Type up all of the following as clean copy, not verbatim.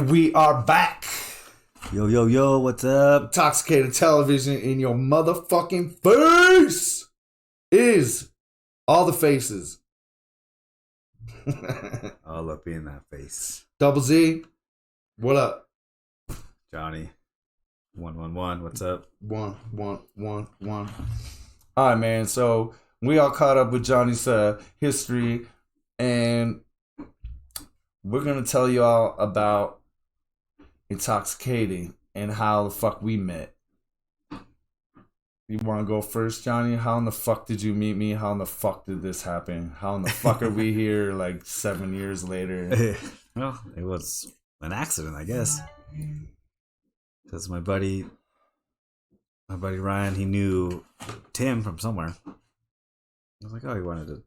And we are back. Yo, what's up? Intoxxikated television in your motherfucking face is all the faces. All up in that face. Double Z, what up? Johnny, 111, what's up? One. All right, man. So we all caught up with Johnny's history, and we're gonna tell you all about Intoxxikated and how the fuck we met. You want to go first, Johnny? How in the fuck did you meet me? How in the fuck did this happen? How in the fuck are we here like 7 years later? Well, it was an accident, I guess. Because my buddy Ryan, he knew Tim from somewhere. I was like, oh, he wanted to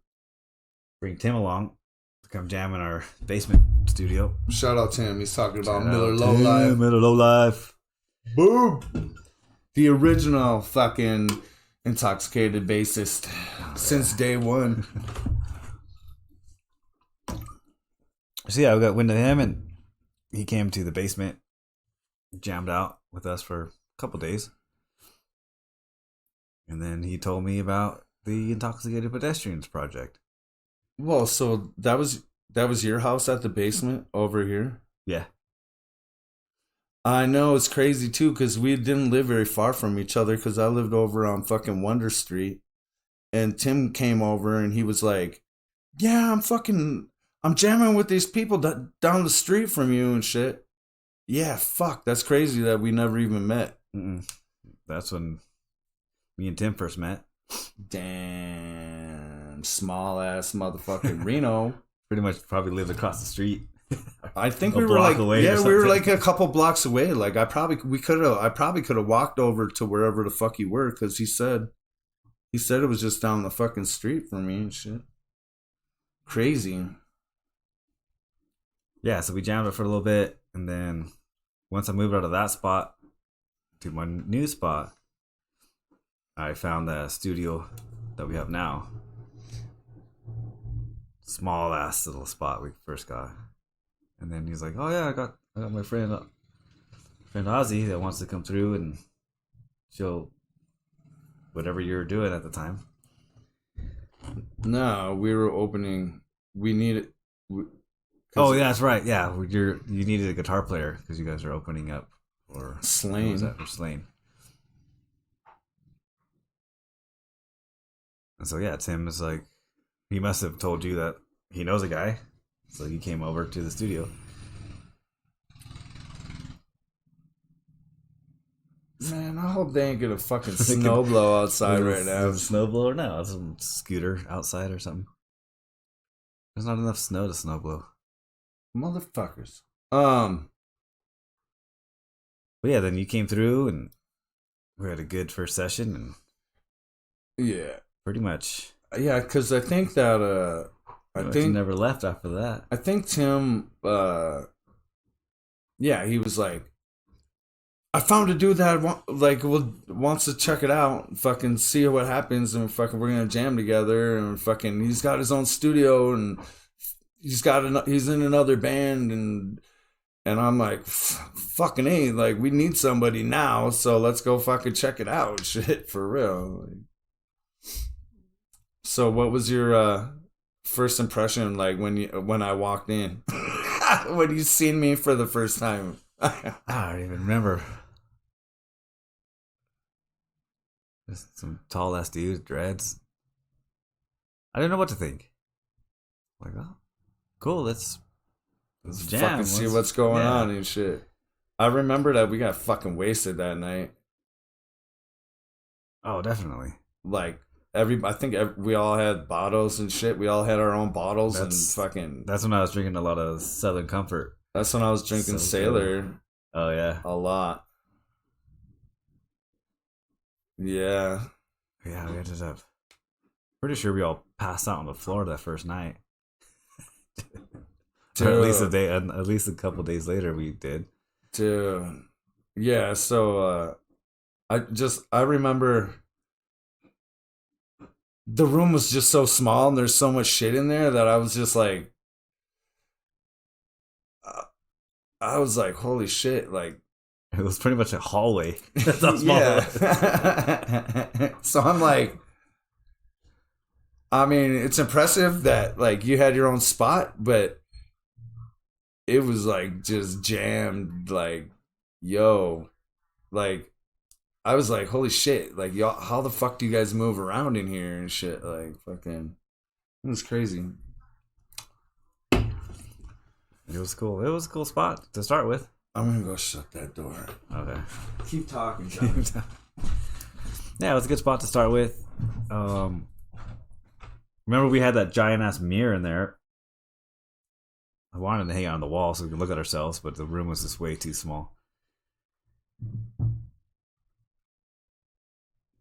bring Tim along to come jam in our basement studio. Shout out Tim. He's talking about Shout Miller out Low Tim, Life. Miller Low Life. Boom. The original fucking Intoxxikated bassist since day one. So yeah, we got wind of him, and he came to the basement, jammed out with us for a couple days, and then he told me about the Intoxxikated Pedestrians project. Well, so that was your house at the basement over here? Yeah. I know, it's crazy too, because we didn't live very far from each other, because I lived over on fucking Wonder Street, and Tim came over and he was like, yeah, I'm jamming with these people down the street from you and shit. Yeah, fuck, that's crazy that we never even met. That's when me and Tim first met. Damn, small ass motherfucking Reno. Pretty much probably lived across the street. I think we were like, yeah, we were like a couple blocks away. Like I probably could have walked over to wherever the fuck you were, because he said it was just down the fucking street from me and shit. Crazy. Yeah, so we jammed it for a little bit, and then once I moved out of that spot to my new spot, I found the studio that we have now. Small ass little spot we first got. And then he's like, oh yeah, I got my friend Ozzy that wants to come through and show whatever you were doing at the time. No, we were opening. We needed. Oh yeah, that's right. Yeah, you needed a guitar player because you guys are opening up for Slain. What was that for Slain? And so yeah, Tim is like, he must have told you that he knows a guy, so he came over to the studio. Man, I hope they ain't gonna fucking snow blow outside right now. Is it snow blower? No, it's a scooter outside or something. There's not enough snow to snow blow. Motherfuckers. But yeah, then you came through and we had a good first session, and yeah, pretty much. Yeah, because I think that I think you never left after that. I think Tim, yeah, he was like, I found a dude that wants to check it out, fucking see what happens, and fucking we're gonna jam together, and fucking he's got his own studio, and he's in another band, and I'm like, fucking A, like we need somebody now, so let's go fucking check it out, shit, for real. So what was your first impression like when I walked in? When you seen me for the first time? I don't even remember. Just some tall ass dudes, dreads. I didn't know what to think. Like, oh, cool, let's jam. Fucking see what's going on and shit. I remember that we got fucking wasted that night. Oh, definitely. Like we all had bottles and shit. We all had our own bottles and fucking. That's when I was drinking a lot of Southern Comfort. That's when I was drinking Sailor. Oh yeah, a lot. Yeah. Yeah, we ended up. Pretty sure we all passed out on the floor that first night. Or at least a couple days later we did. Dude. Yeah, so I remember the room was just so small and there's so much shit in there that I was just like I was like, holy shit, like It was pretty much a hallway. That's how small it was. yeah. So I'm like, I mean, it's impressive that like you had your own spot, but it was like just jammed. Like, yo, like I was like, holy shit, like y'all, how the fuck do you guys move around in here and shit? Like, fucking, it was crazy. It was cool. It was a cool spot to start with. I'm gonna go shut that door. Okay. Keep talking, John. Yeah, it was a good spot to start with. Remember we had that giant ass mirror in there. I wanted to hang out on the wall so we could look at ourselves, but the room was just way too small.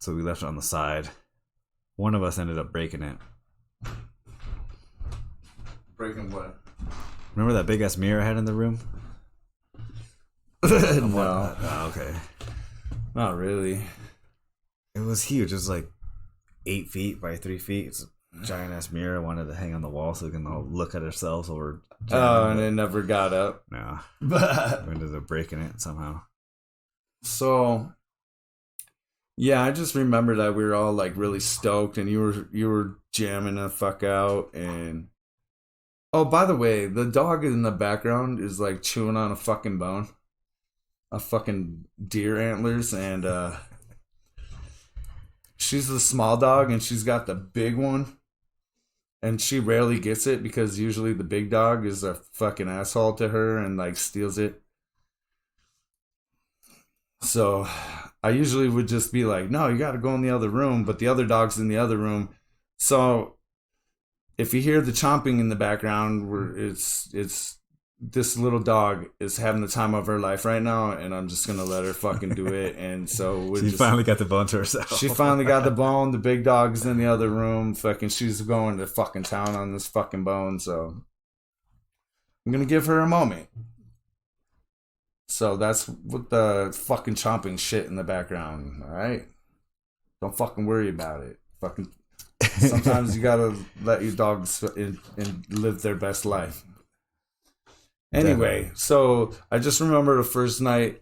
So we left it on the side. One of us ended up breaking it. Breaking what? Remember that big ass mirror I had in the room? No, Oh, okay. not really. It was huge. It was like 8 feet by 3 feet. It's a giant ass mirror. I wanted to hang on the wall so we can all look at ourselves while we're jamming. Oh, and it never got up. No. But We ended up breaking it somehow. so, yeah, I just remember that we were all like really stoked, and you were jamming the fuck out. And oh, by the way, the dog in the background is like chewing on a fucking bone, a fucking deer antlers, and she's the small dog, and she's got the big one. And she rarely gets it because usually the big dog is a fucking asshole to her and like steals it. So I usually would just be like, no, you got to go in the other room. But the other dog's in the other room. So if you hear the chomping in the background, it's this little dog is having the time of her life right now. And I'm just going to let her fucking do it. And so She finally got the bone to herself. she finally got the bone. The big dog's in the other room. Fucking, she's going to fucking town on this fucking bone. So I'm gonna give her a moment. So that's what the fucking chomping shit in the background. All right, don't fucking worry about it. Fucking. Sometimes you gotta let your dogs in live their best life. Anyway, so I just remember the first night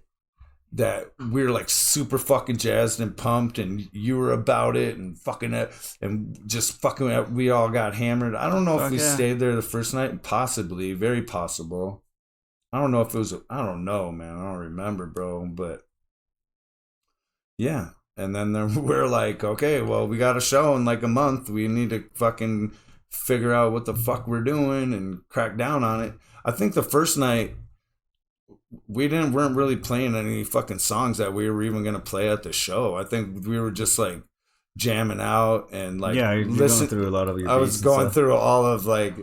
that we were like super fucking jazzed and pumped, and you were about it, and fucking it, and just fucking we all got hammered. I don't know if we stayed there the first night, possibly, very possible. I don't know if it was. I don't know, man. I don't remember, bro. But yeah, and then we're like, okay, well, we got a show in like a month. We need to fucking figure out what the fuck we're doing and crack down on it. I think the first night we weren't really playing any fucking songs that we were even gonna play at the show. I think we were just like jamming out and like you're going through a lot of your. I was going through all of like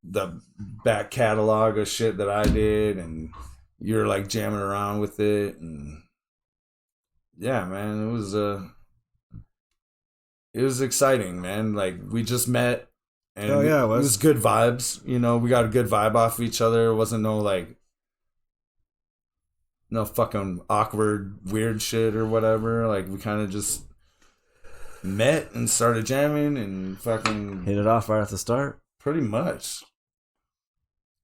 the back catalog of shit that I did, and you're like jamming around with it, and yeah, man, it was exciting, man. Like we just met, and it was good vibes. You know, we got a good vibe off of each other. It wasn't no fucking awkward weird shit or whatever. Like we kind of just met and started jamming and fucking hit it off right at the start, pretty much.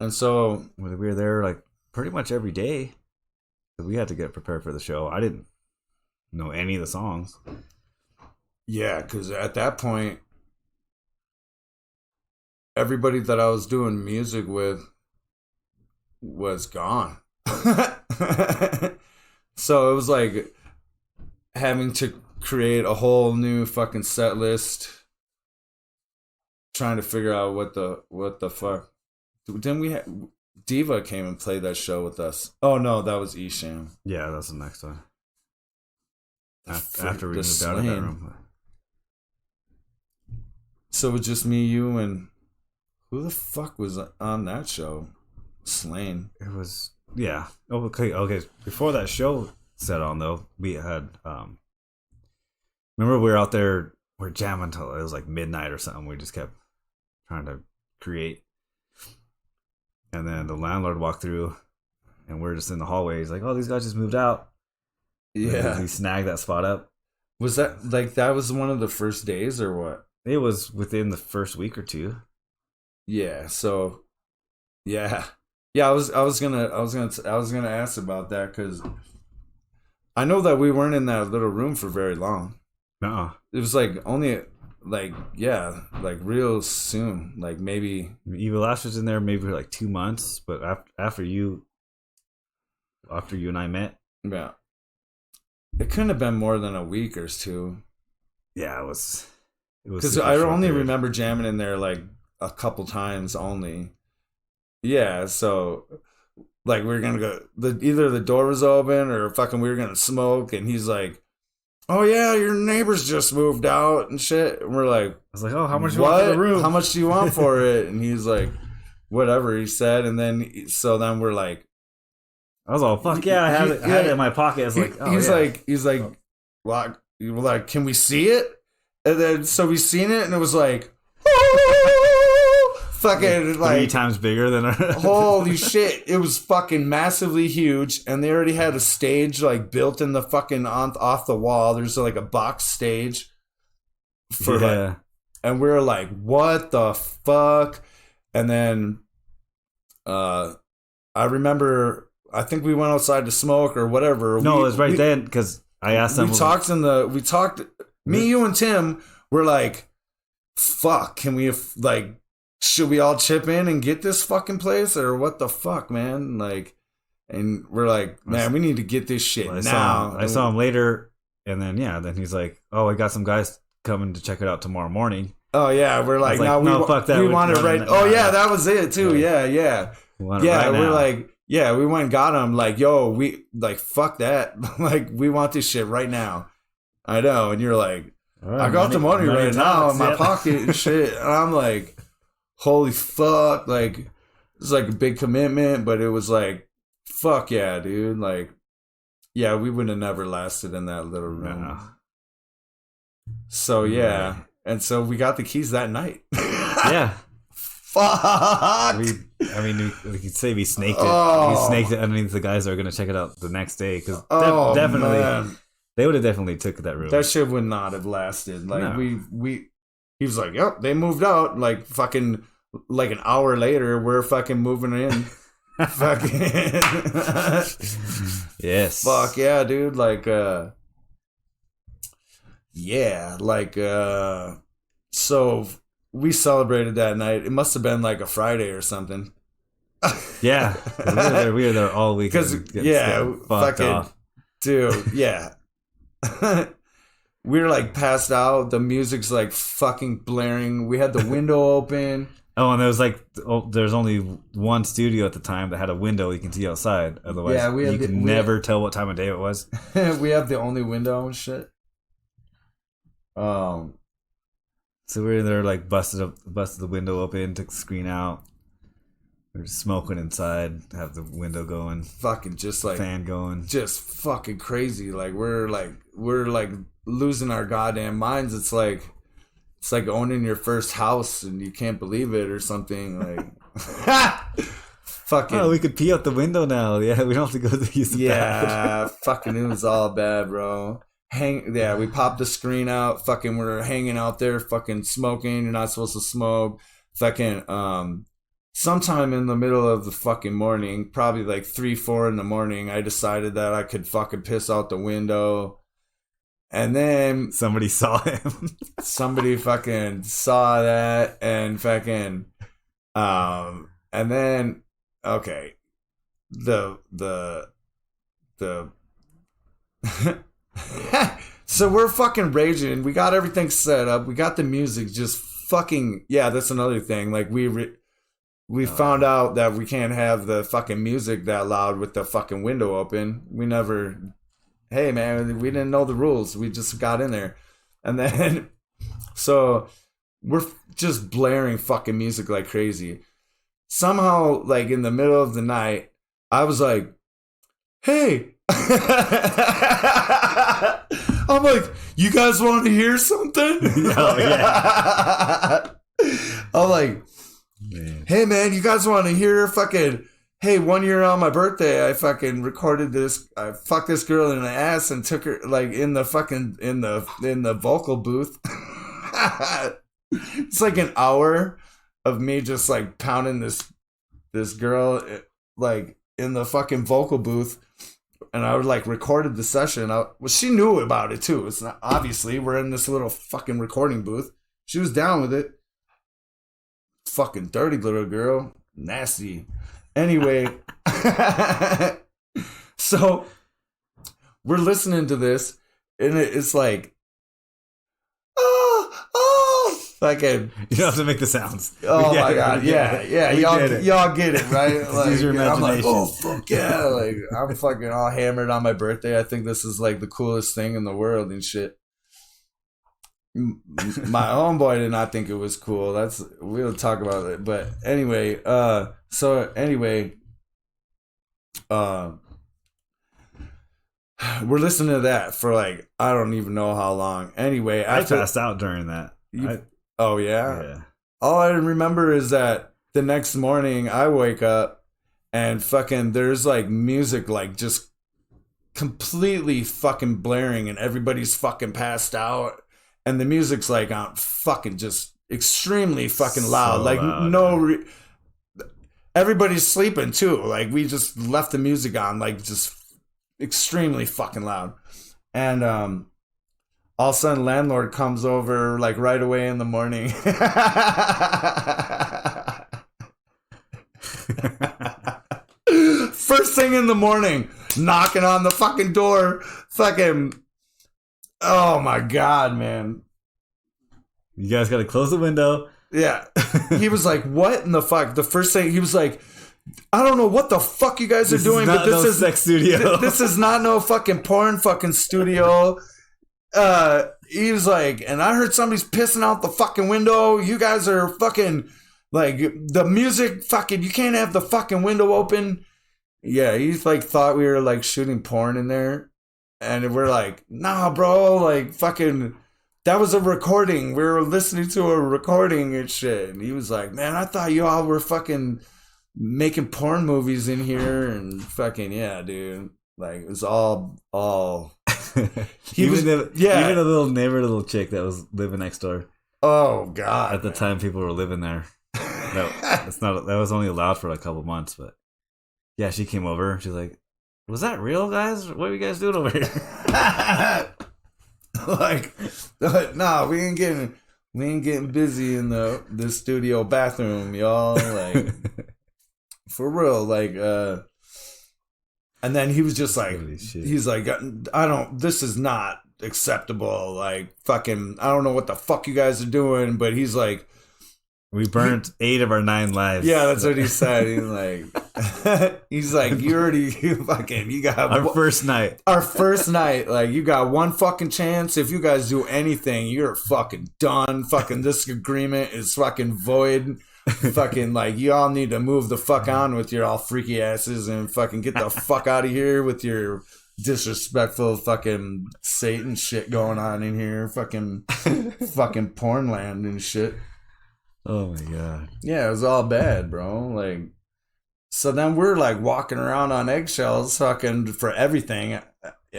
And so we were there like pretty much every day. We had to get prepared for the show. I didn't know any of the songs. Yeah, because at that point, everybody that I was doing music with was gone. So it was like having to create a whole new fucking set list, trying to figure out what the fuck. Didn't we Diva came and played that show with us? Oh no, that was Esham. Yeah, that's the next one. After we moved out of that room. So it was just me, you, and who the fuck was on that show? Slain. It was, yeah. Oh, okay. Before that show set on though, we had remember we were out there, we were jamming until it was like midnight or something. We just kept trying to create. And then the landlord walked through, and we're just in the hallway. He's like, "Oh, these guys just moved out." Yeah, he snagged that spot up. Was that like that was one of the first days or what? It was within the first week or two. Yeah. So, yeah, Yeah, I was gonna ask about that because I know that we weren't in that little room for very long. No, It was like only like yeah, like real soon, like maybe Evil Ash was in there maybe for like 2 months, but after you and I met, yeah. It couldn't have been more than a week or two. yeah, it was. It was Because super I short only period. remember jamming in there like a couple times only. Yeah, so like we were gonna go either the door was open or fucking we were gonna smoke and he's like, oh yeah, your neighbors just moved out and shit. And we're like, I was like, oh, how much you want for the what? room? How much do you want for it? And he's like, whatever he said. And then so then we're like, I was all, fuck yeah, I had it in my pocket. I was like, oh, he's like, well, we're like, can we see it? And then so we seen it and it was like, fucking like 3 times bigger than our. holy shit, it was fucking massively huge, and they already had a stage like built in the fucking off the wall. There's like a box stage for like, and we were like, what the fuck? And then I remember I think we went outside to smoke or whatever. No, it was right then because I asked them. We talked me, you and Tim were like, fuck, can we like, should we all chip in and get this fucking place or what the fuck, man? Like, and we're like, man, we need to get this shit now. I saw him later, and then he's like, oh, I got some guys coming to check it out tomorrow morning. Oh yeah, we're like, no, fuck that. We want it right. Oh yeah, that was it too. Yeah. We're like, yeah, we went and got him. Like, yo, we like, fuck that. Like, we want this shit right now. I know, and you're like, I got the money right now in my pocket and shit, and I'm like, holy fuck, like it's like a big commitment, but it was like, fuck yeah, dude. Like, yeah, we would have never lasted in that little room. No. So yeah, and so we got the keys that night. Yeah. Fuck. We could say we snaked it. Oh. We snaked it underneath the guys that are gonna check it out the next day because definitely man. They would have definitely took that room. That shit would not have lasted. Like we he was like, yep, they moved out. Like fucking like an hour later, we're fucking moving in. Fucking yes. Fuck yeah, dude. Like yeah, like so we celebrated that night. It must have been like a Friday or something. Yeah, we were there all week. Because yeah, fucking off. Dude, yeah. We were like passed out. The music's like fucking blaring. We had the window open. Oh, and there was like, there's only one studio at the time that had a window you can see outside. Otherwise, yeah, you could never tell what time of day it was. We have the only window and shit. So we were there like busted the window open, took the screen out. We were smoking inside, have the window going, fucking just like fan going, just fucking crazy. Like we're like losing our goddamn minds. It's like owning your first house and you can't believe it or something. Like fucking. Oh, we could pee out the window now. Yeah, we don't have to go to use the bathroom. Fucking it was all bad, bro. We popped the screen out. Fucking we're hanging out there, fucking smoking. You're not supposed to smoke. Fucking sometime in the middle of the fucking morning, probably like 3-4 in the morning, I decided that I could fucking piss out the window. And then somebody saw him. Somebody fucking saw that and fucking and then okay. The so we're fucking raging. We got everything set up. We got the music just fucking yeah, that's another thing. Like we found out that we can't have the fucking music that loud with the fucking window open. We never, hey man, we didn't know the rules. We just got in there. And then, so we're just blaring fucking music like crazy. Somehow, like in the middle of the night, I was like, hey. I'm like, you guys want to hear something? Oh, yeah. I'm like, man. Hey man, you guys want to hear fucking, hey, 1 year on my birthday, I fucking recorded this, I fucked this girl in the ass and took her like in the fucking, in the vocal booth. It's like an hour of me just like pounding this girl like in the fucking vocal booth, and I like recorded the session. Well, she knew about it too. It's not obviously we're in this little fucking recording booth. She was down with it. Fucking dirty little girl, nasty. Anyway, so we're listening to this, and it's like, fucking. You don't have to make the sounds. Oh my god, yeah. Y'all get it, right? Like, Use your imagination. I'm like, oh fuck yeah! Like I'm fucking all hammered on my birthday. I think this is like the coolest thing in the world and shit. My homeboy did not think it was cool. We'll talk about it. But anyway, we're listening to that for like I don't even know how long. Anyway, I passed out during that. Oh yeah? All I remember is that the next morning I wake up and fucking there's like music like just completely fucking blaring and everybody's fucking passed out and the music's like on fucking just extremely fucking loud. So like loud, everybody's sleeping too. Like we just left the music on like just extremely fucking loud. And all of a sudden landlord comes over like right away in the morning. First thing in the morning, knocking on the fucking door. Fucking, oh my god, man. You guys gotta close the window. Yeah. He was like, what in the fuck? The first thing he was like, I don't know what the fuck you guys are doing, but this is sex studio. This is not no fucking porn fucking studio. He was like, and I heard somebody's pissing out the fucking window. You guys are fucking like the music fucking, you can't have the fucking window open. Yeah, he like thought we were like shooting porn in there. And we're like, nah, bro, like fucking, that was a recording. We were listening to a recording and shit. And he was like, man, I thought you all were fucking making porn movies in here. And fucking, yeah, dude. Like, it was all. Even a little chick that was living next door. Oh, God. At the time, people were living there. That was only allowed for a couple months, but yeah, she came over. She's like, was that real, guys? What are you guys doing over here? Like, nah, we ain't getting busy in the studio bathroom, y'all. Like, for real, like, and then he was just like, he's like, this is not acceptable. Like, fucking, I don't know what the fuck you guys are doing, but he's like, we burnt 8 of our 9 lives. Yeah, that's what he said. He's like, you got our first night. Our first night. Like, you got one fucking chance. If you guys do anything, you're fucking done. Fucking this agreement is fucking void. Fucking like, you all need to move the fuck on with your all freaky asses and fucking get the fuck out of here with your disrespectful fucking Satan shit going on in here. Fucking porn land and shit. Oh my god. Yeah, it was all bad, bro. Like, so then we're like walking around on eggshells fucking for everything,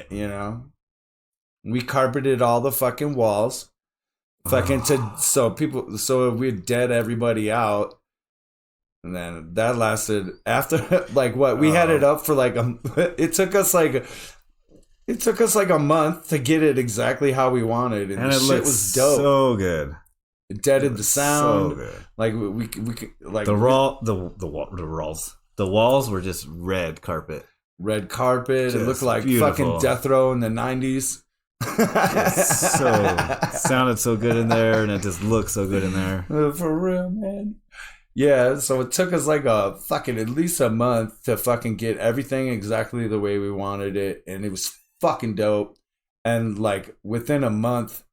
you know. We carpeted all the fucking walls. Fucking so we dead everybody out. And then that lasted after like what? We had it up for like it took us like a month to get it exactly how we wanted, and the shit was dope. So good. It deaded the sound. So good. Like we like the walls were just red carpet. Red carpet. Just it looked like beautiful. Fucking death row in the 90s. Sounded so good in there, and it just looked so good in there. For real, man. Yeah, so it took us like a fucking at least a month to fucking get everything exactly the way we wanted it, and it was fucking dope. And like within a month,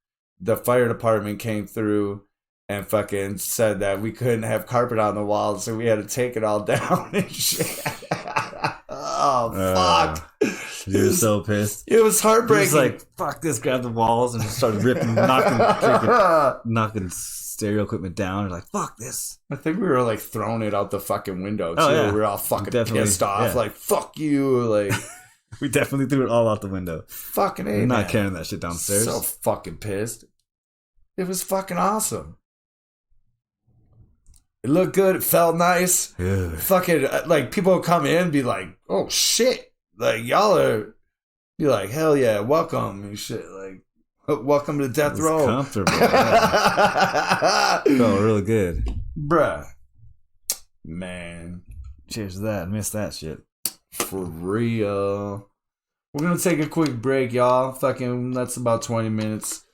the fire department came through and fucking said that we couldn't have carpet on the walls, so we had to take it all down and shit. Oh, fuck. You were so pissed. It was heartbreaking. He was like, fuck this, grabbed the walls and just started ripping, knocking stereo equipment down. And like, fuck this. I think we were like throwing it out the fucking window, too. Yeah. We were all fucking pissed off. Yeah. Like, fuck you. Like, we definitely threw it all out the window. Fucking A, We're not carrying that shit downstairs. So fucking pissed. It was fucking awesome. It looked good. It felt nice. Ugh. Fucking like people would come in and be like, "Oh shit!" Like y'all are be like, "Hell yeah, welcome," and shit. Like, welcome to Death It was Row. comfortable. Yeah. Felt real good. Bruh. Man. Cheers to that. Missed that shit. For real. We're gonna take a quick break, y'all. Fucking that's about 20 minutes.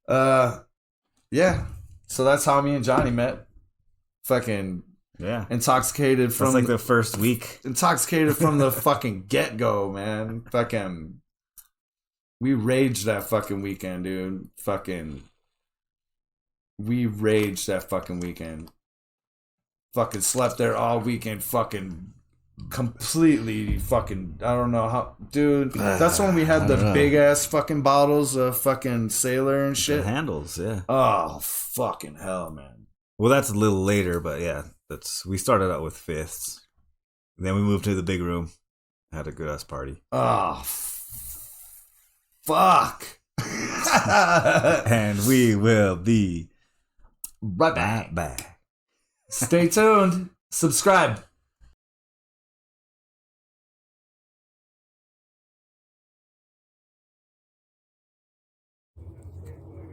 Yeah. So that's how me and Johnny met. Fucking Yeah. intoxicated from That's like the first week. intoxicated from the fucking get-go, man. Fucking we raged that fucking weekend, dude. Fucking we raged that fucking weekend. Fucking slept there all weekend. Fucking completely fucking. I don't know how, dude. That's when we had I the don't know. big ass fucking bottles of fucking Sailor and shit. The handles, yeah. Oh fucking hell, man. Well, that's a little later, but yeah, we started out with fifths. Then we moved to the big room, had a good ass party, Oh fuck. and we will be Right back. back. Stay tuned. Subscribe.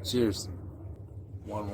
Cheers. One.